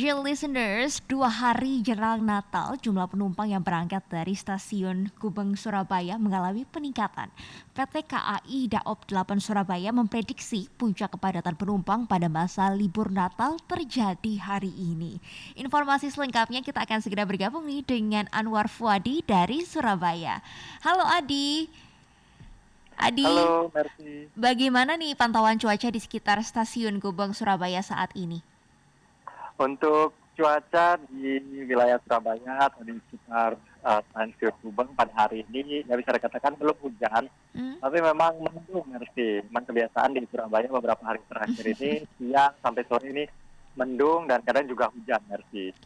Dear listeners, 2 hari jelang Natal, jumlah penumpang yang berangkat dari stasiun Gubeng Surabaya mengalami peningkatan. PT KAI Daob 8 Surabaya memprediksi puncak kepadatan penumpang pada masa libur Natal terjadi hari ini. Informasi selengkapnya kita akan segera bergabung nih dengan Anwar Fuadi dari Surabaya. Halo Adi. Adi, Halo, Mercy. bagaimana nih pantauan cuaca di sekitar stasiun Gubeng Surabaya saat ini? Untuk cuaca di wilayah Surabaya atau di sekitar Stasiun Gubeng pada hari ini, ya bisa dikatakan belum hujan, Hmm? tapi memang mendung, Mercy. Memang kebiasaan di Surabaya beberapa hari terakhir ini, siang sampai sore ini mendung dan kadang juga hujan, Mercy.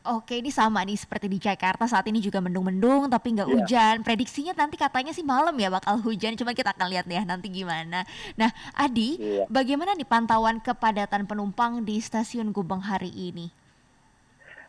Oke, ini sama nih seperti di Jakarta saat ini juga mendung-mendung tapi nggak Iya, hujan. Prediksinya nanti katanya sih malam ya bakal hujan, cuma kita akan lihat ya nanti gimana. Nah, Adi, iya. bagaimana nih pantauan kepadatan penumpang di stasiun Gubeng hari ini?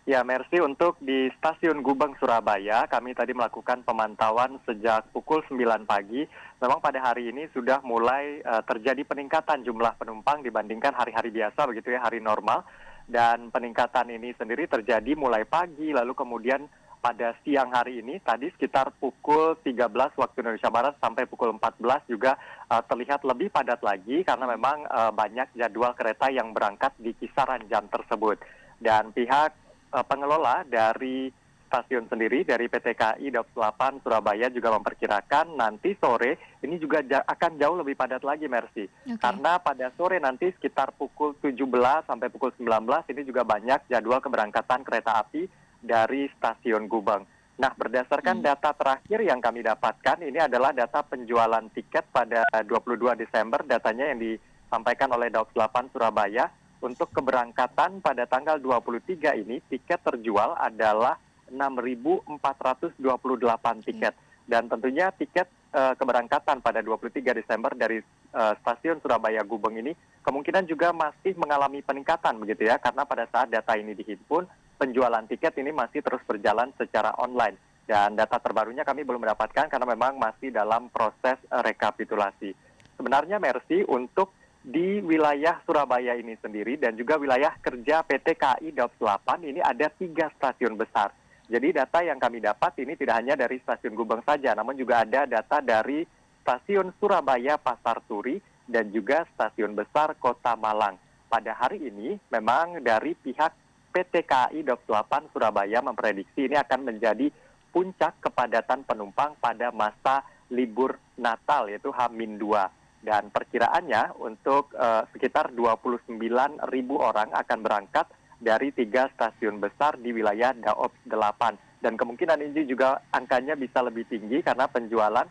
Ya, Mercy, untuk di Stasiun Gubeng Surabaya, kami tadi melakukan pemantauan sejak pukul 9 pagi. Memang pada hari ini sudah mulai terjadi peningkatan jumlah penumpang dibandingkan hari-hari biasa, begitu ya, hari normal. Dan peningkatan ini sendiri terjadi mulai pagi, lalu kemudian pada siang hari ini, tadi sekitar pukul 13 waktu Indonesia Barat sampai pukul 14 juga terlihat lebih padat lagi, karena memang banyak jadwal kereta yang berangkat di kisaran jam tersebut. Dan pihak pengelola dari stasiun sendiri dari PT KAI Daob 8 Surabaya juga memperkirakan nanti sore ini juga akan jauh lebih padat lagi, Mercy. Oke. Karena pada sore nanti sekitar pukul 17 sampai pukul 19 ini juga banyak jadwal keberangkatan kereta api dari stasiun Gubeng. Nah, berdasarkan Hmm. data terakhir yang kami dapatkan, ini adalah data penjualan tiket pada 22 Desember, datanya yang disampaikan oleh Daob 8 Surabaya. Untuk keberangkatan pada tanggal 23 ini, tiket terjual adalah 6.428 Oke. tiket. Dan tentunya tiket keberangkatan pada 23 Desember dari stasiun Surabaya Gubeng ini kemungkinan juga masih mengalami peningkatan begitu ya, karena pada saat data ini dihimpun, penjualan tiket ini masih terus berjalan secara online. Dan data terbarunya kami belum mendapatkan karena memang masih dalam proses rekapitulasi. Sebenarnya, Mercy, untuk di wilayah Surabaya ini sendiri dan juga wilayah kerja PT KAI Daob 8 ini ada 3 stasiun besar. Jadi data yang kami dapat ini tidak hanya dari stasiun Gubeng saja, namun juga ada data dari stasiun Surabaya Pasar Turi dan juga stasiun besar Kota Malang. Pada hari ini memang dari pihak PT KAI Daob 8 Surabaya memprediksi ini akan menjadi puncak kepadatan penumpang pada masa libur Natal, yaitu H-2. Dan perkiraannya untuk sekitar 29.000 orang akan berangkat dari 3 stasiun besar di wilayah Daob 8. Dan kemungkinan ini juga angkanya bisa lebih tinggi karena penjualan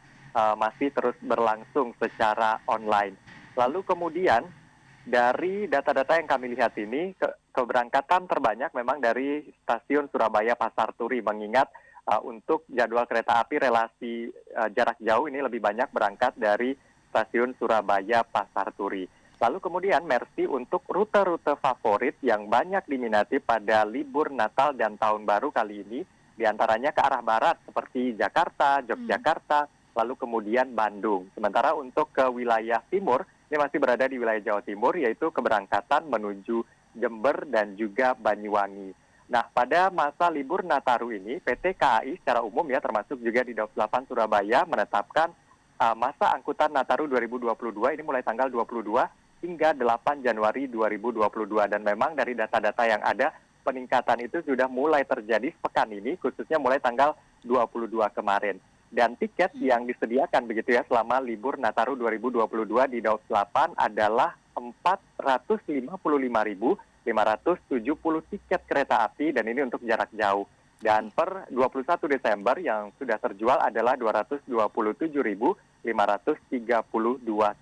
masih terus berlangsung secara online. Lalu kemudian dari data-data yang kami lihat ini, keberangkatan terbanyak memang dari stasiun Surabaya Pasar Turi, mengingat untuk jadwal kereta api relasi jarak jauh ini lebih banyak berangkat dari stasiun Surabaya Pasar Turi. Lalu kemudian, Mercy, untuk rute-rute favorit yang banyak diminati pada libur Natal dan Tahun Baru kali ini, diantaranya ke arah barat seperti Jakarta, Hmm. Yogyakarta, lalu kemudian Bandung. Sementara untuk ke wilayah timur, ini masih berada di wilayah Jawa Timur, yaitu keberangkatan menuju Jember dan juga Banyuwangi. Nah, pada masa libur Nataru ini, PT KAI secara umum ya, termasuk juga di Daob 8 Surabaya, menetapkan masa angkutan Nataru 2022 ini mulai tanggal 22 hingga 8 Januari 2022. Dan memang dari data-data yang ada, peningkatan itu sudah mulai terjadi pekan ini, khususnya mulai tanggal 22 kemarin. Dan tiket Hmm. yang disediakan begitu ya selama libur Nataru 2022 di Daob 8 adalah 455.570 tiket kereta api, dan ini untuk jarak jauh. Dan Oke. per 21 Desember yang sudah terjual adalah 227.532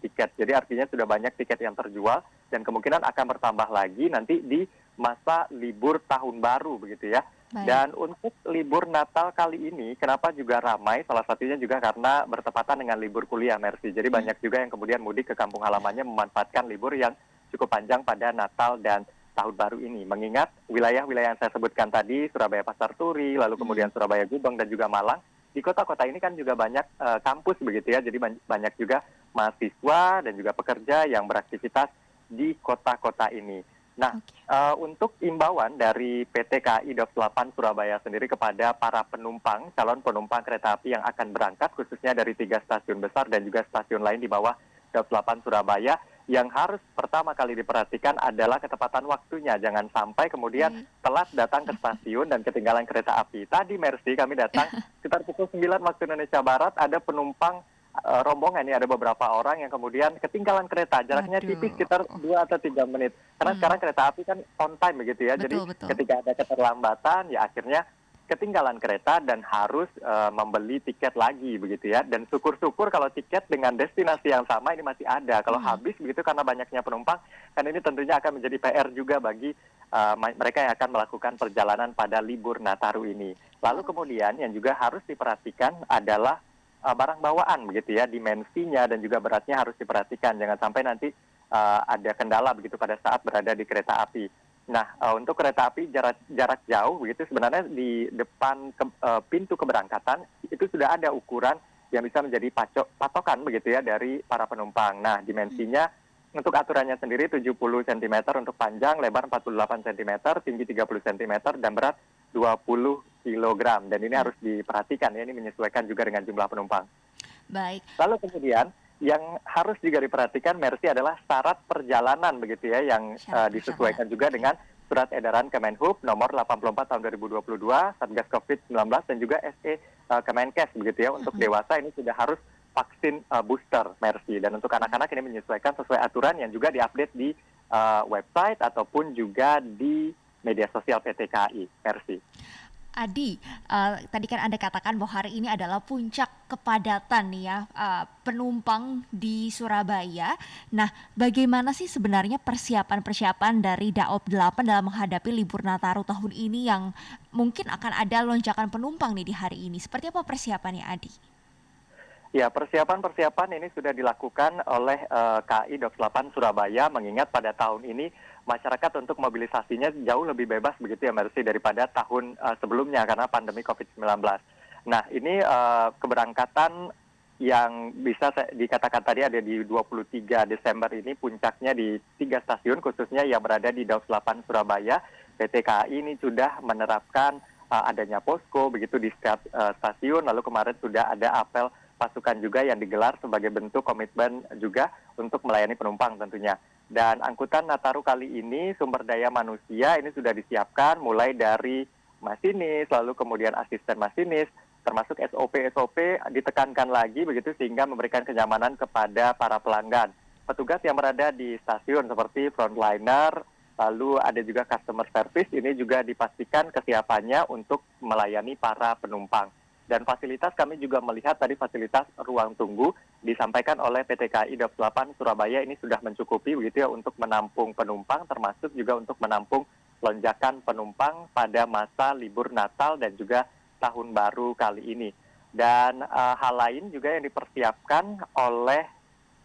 tiket. Jadi artinya sudah banyak tiket yang terjual dan kemungkinan akan bertambah lagi nanti di masa libur tahun baru begitu ya. Baik. Dan untuk libur Natal kali ini kenapa juga ramai? Salah satunya juga karena bertepatan dengan libur kuliah, Mercy. Jadi Hmm. banyak juga yang kemudian mudik ke kampung halamannya memanfaatkan libur yang cukup panjang pada Natal dan Tahun Baru ini. Mengingat wilayah-wilayah yang saya sebutkan tadi, Surabaya Pasar Turi, lalu Hmm. kemudian Surabaya Gubeng dan juga Malang, di kota-kota ini kan juga banyak kampus begitu ya, jadi banyak juga mahasiswa dan juga pekerja yang beraktivitas di kota-kota ini. Nah, Oke. untuk imbauan dari PT KAI Daob 8 Surabaya sendiri kepada para penumpang, calon penumpang kereta api yang akan berangkat, khususnya dari 3 stasiun besar dan juga stasiun lain di bawah Daob 8 Surabaya, yang harus pertama kali diperhatikan adalah ketepatan waktunya. Jangan sampai kemudian Baik. telat datang ke stasiun dan ketinggalan kereta api. Tadi, Mercy, kami datang sekitar pukul 9 waktu Indonesia Barat, ada penumpang rombongan ini, ada beberapa orang yang kemudian ketinggalan kereta, jaraknya tipis Waduh. sekitar 2 atau 3 menit. Karena Hmm, sekarang kereta api kan on time begitu ya, jadi betul betul. ketika ada keterlambatan ya akhirnya ketinggalan kereta dan harus membeli tiket lagi begitu ya. Dan syukur-syukur kalau tiket dengan destinasi yang sama ini masih ada. Kalau Hmm, habis begitu karena banyaknya penumpang, kan ini tentunya akan menjadi PR juga bagi mereka yang akan melakukan perjalanan pada libur Nataru ini. Lalu oh, kemudian yang juga harus diperhatikan adalah barang bawaan begitu ya, dimensinya dan juga beratnya harus diperhatikan. Jangan sampai nanti ada kendala begitu pada saat berada di kereta api. Nah, untuk kereta api jarak jauh begitu sebenarnya di depan pintu keberangkatan itu sudah ada ukuran yang bisa menjadi patokan begitu ya dari para penumpang. Nah, hmm, dimensinya untuk aturannya sendiri 70 cm untuk panjang, lebar 48 cm, tinggi 30 cm, dan berat 20 kilogram. Dan ini hmm. harus diperhatikan ya, ini menyesuaikan juga dengan jumlah penumpang. Baik. Lalu kemudian yang harus juga diperhatikan, Mercy, adalah syarat perjalanan begitu ya, yang Syarat perjalanan. disesuaikan juga Oke. dengan surat edaran Kemenhub nomor 84 tahun 2022 Satgas COVID-19 dan juga SE Kemenkes begitu ya. Untuk Hmm. dewasa ini sudah harus vaksin booster, Mercy, dan untuk anak-anak ini menyesuaikan sesuai aturan yang juga diupdate di website ataupun juga di media sosial PT KAI, Mercy. Adi, tadi kan Anda katakan bahwa hari ini adalah puncak kepadatan nih ya, penumpang di Surabaya. Nah, bagaimana sih sebenarnya persiapan-persiapan dari Daob 8 dalam menghadapi libur Nataru tahun ini yang mungkin akan ada lonjakan penumpang nih di hari ini? Seperti apa persiapannya, Adi? Ya, persiapan-persiapan ini sudah dilakukan oleh KAI Daob 8 Surabaya, mengingat pada tahun ini masyarakat untuk mobilisasinya jauh lebih bebas begitu ya, Mercy, daripada tahun sebelumnya karena pandemi COVID-19. Nah, ini keberangkatan yang bisa dikatakan tadi ada di 23 Desember ini, puncaknya di 3 stasiun, khususnya yang berada di Daob 8 Surabaya. PT KAI ini sudah menerapkan adanya posko begitu di setiap stasiun, lalu kemarin sudah ada apel pasukan juga yang digelar sebagai bentuk komitmen juga untuk melayani penumpang tentunya. Dan angkutan Nataru kali ini sumber daya manusia ini sudah disiapkan mulai dari masinis, lalu kemudian asisten masinis, termasuk SOP-SOP ditekankan lagi begitu sehingga memberikan kenyamanan kepada para pelanggan. Petugas yang berada di stasiun seperti frontliner, lalu ada juga customer service, ini juga dipastikan kesiapannya untuk melayani para penumpang. Dan fasilitas kami juga melihat tadi fasilitas ruang tunggu disampaikan oleh PT KAI Daob 8 Surabaya ini sudah mencukupi begitu ya untuk menampung penumpang, termasuk juga untuk menampung lonjakan penumpang pada masa libur Natal dan juga Tahun Baru kali ini. Dan hal lain juga yang dipersiapkan oleh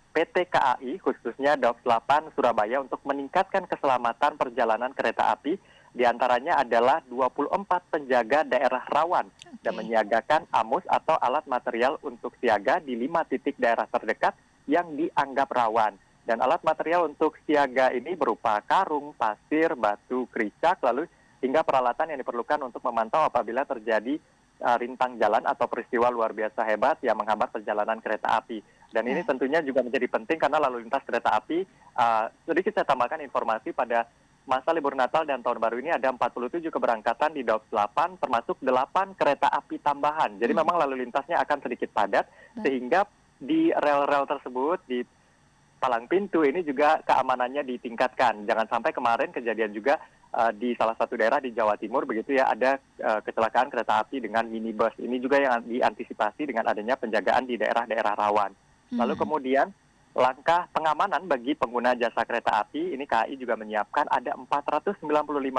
PT KAI khususnya Daob 8 Surabaya untuk meningkatkan keselamatan perjalanan kereta api, diantaranya adalah 24 penjaga daerah rawan dan Oke. menyiagakan AMUS atau alat material untuk siaga di 5 titik daerah terdekat yang dianggap rawan. Dan alat material untuk siaga ini berupa karung, pasir, batu, kericak, lalu hingga peralatan yang diperlukan untuk memantau apabila terjadi rintang jalan atau peristiwa luar biasa hebat yang menghambat perjalanan kereta api. Dan ini Ya. tentunya juga menjadi penting karena lalu lintas kereta api, sedikit saya tambahkan informasi, pada masa libur Natal dan Tahun Baru ini ada 47 keberangkatan di Daob 8, termasuk 8 kereta api tambahan. Jadi Hmm. memang lalu lintasnya akan sedikit padat, Baik. sehingga di rel-rel tersebut, di palang pintu ini juga keamanannya ditingkatkan. Jangan sampai kemarin kejadian juga di salah satu daerah di Jawa Timur begitu ya, ada kecelakaan kereta api dengan minibus. Ini juga yang diantisipasi dengan adanya penjagaan di daerah-daerah rawan. Lalu Hmm. kemudian langkah pengamanan bagi pengguna jasa kereta api, ini KAI juga menyiapkan ada 495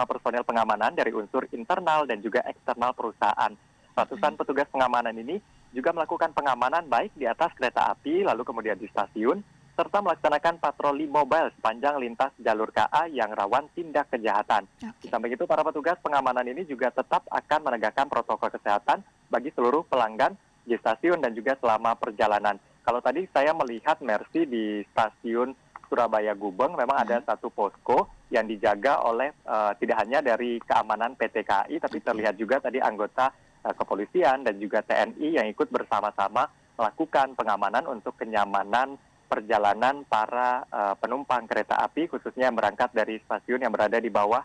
personel pengamanan dari unsur internal dan juga eksternal perusahaan. Hmm. Ratusan petugas pengamanan ini juga melakukan pengamanan baik di atas kereta api, lalu kemudian di stasiun, serta melaksanakan patroli mobile sepanjang lintas jalur KA yang rawan tindak kejahatan. Di Oke. samping itu, para petugas pengamanan ini juga tetap akan menegakkan protokol kesehatan bagi seluruh pelanggan di stasiun dan juga selama perjalanan. Kalau tadi saya melihat, Mercy, di stasiun Surabaya Gubeng memang ada Hmm. satu posko yang dijaga oleh tidak hanya dari keamanan PT KAI, tapi terlihat juga tadi anggota kepolisian dan juga TNI yang ikut bersama-sama melakukan pengamanan untuk kenyamanan perjalanan para penumpang kereta api, khususnya yang berangkat dari stasiun yang berada di bawah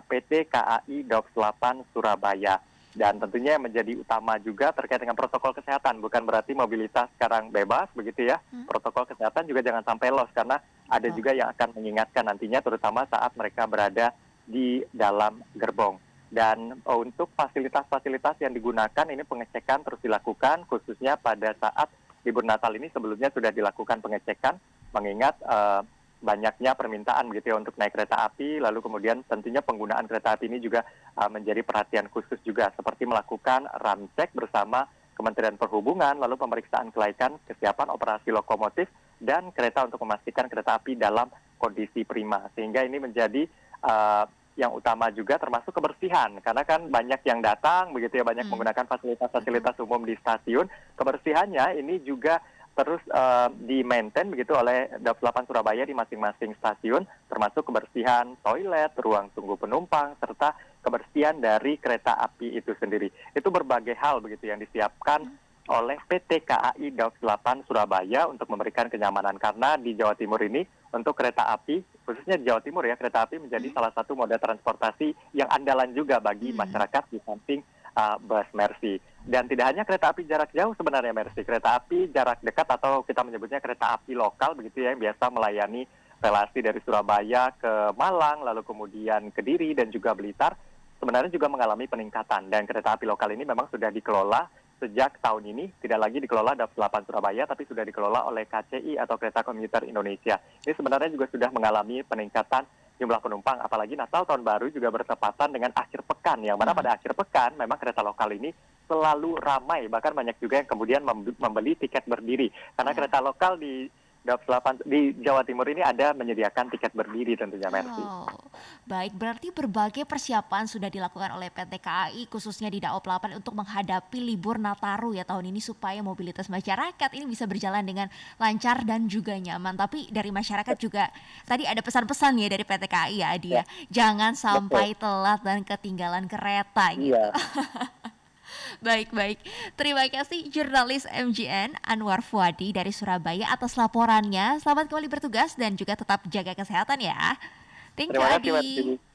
PT KAI Daob 8 Surabaya. Dan tentunya yang menjadi utama juga terkait dengan protokol kesehatan, bukan berarti mobilitas sekarang bebas begitu ya. Protokol kesehatan juga jangan sampai loss, karena ada juga yang akan mengingatkan nantinya, terutama saat mereka berada di dalam gerbong. Dan untuk fasilitas-fasilitas yang digunakan ini pengecekan terus dilakukan, khususnya pada saat libur Natal ini sebelumnya sudah dilakukan pengecekan, mengingat banyaknya permintaan begitu ya untuk naik kereta api, lalu kemudian tentunya penggunaan kereta api ini juga menjadi perhatian khusus juga, seperti melakukan ramcek bersama Kementerian Perhubungan, lalu pemeriksaan kelaikan kesiapan operasi lokomotif dan kereta untuk memastikan kereta api dalam kondisi prima. Sehingga ini menjadi yang utama juga termasuk kebersihan, karena kan banyak yang datang begitu ya, banyak menggunakan fasilitas-fasilitas umum di stasiun. Kebersihannya ini juga terus di-maintain begitu oleh Daob 8 Surabaya di masing-masing stasiun, termasuk kebersihan toilet, ruang tunggu penumpang, serta kebersihan dari kereta api itu sendiri. Itu berbagai hal begitu yang disiapkan oleh PT KAI Daob 8 Surabaya untuk memberikan kenyamanan, karena di Jawa Timur ini untuk kereta api, khususnya di Jawa Timur ya, kereta api menjadi salah satu moda transportasi yang andalan juga bagi masyarakat di samping bus Mercy. Dan tidak hanya kereta api jarak jauh sebenarnya Mercy, kereta api jarak dekat atau kita menyebutnya kereta api lokal begitu ya, yang biasa melayani relasi dari Surabaya ke Malang, lalu kemudian Kediri dan juga Blitar, sebenarnya juga mengalami peningkatan. Dan kereta api lokal ini memang sudah dikelola sejak tahun ini, tidak lagi dikelola Daob 8 Surabaya, tapi sudah dikelola oleh KCI atau Kereta Komuter Indonesia. Ini sebenarnya juga sudah mengalami peningkatan jumlah penumpang, apalagi Natal Tahun Baru juga bertepatan dengan akhir pekan, yang mana pada akhir pekan memang kereta lokal ini selalu ramai, bahkan banyak juga yang kemudian membeli tiket berdiri, karena kereta lokal di Daob 8 di Jawa Timur ini ada menyediakan tiket berdiri tentunya, Mercy. Oh, baik, berarti berbagai persiapan sudah dilakukan oleh PT KAI khususnya di Daob 8 untuk menghadapi libur Nataru ya tahun ini, supaya mobilitas masyarakat ini bisa berjalan dengan lancar dan juga nyaman. Tapi dari masyarakat juga tadi ada pesan-pesan ya dari PT KAI ya, Adi ya. Jangan sampai telat dan ketinggalan kereta gitu. Iya. Baik. Terima kasih jurnalis MGN Anwar Fuadi dari Surabaya atas laporannya. Selamat kembali bertugas dan juga tetap jaga kesehatan ya. Thank you, Terima kasih, Adi. Mercy.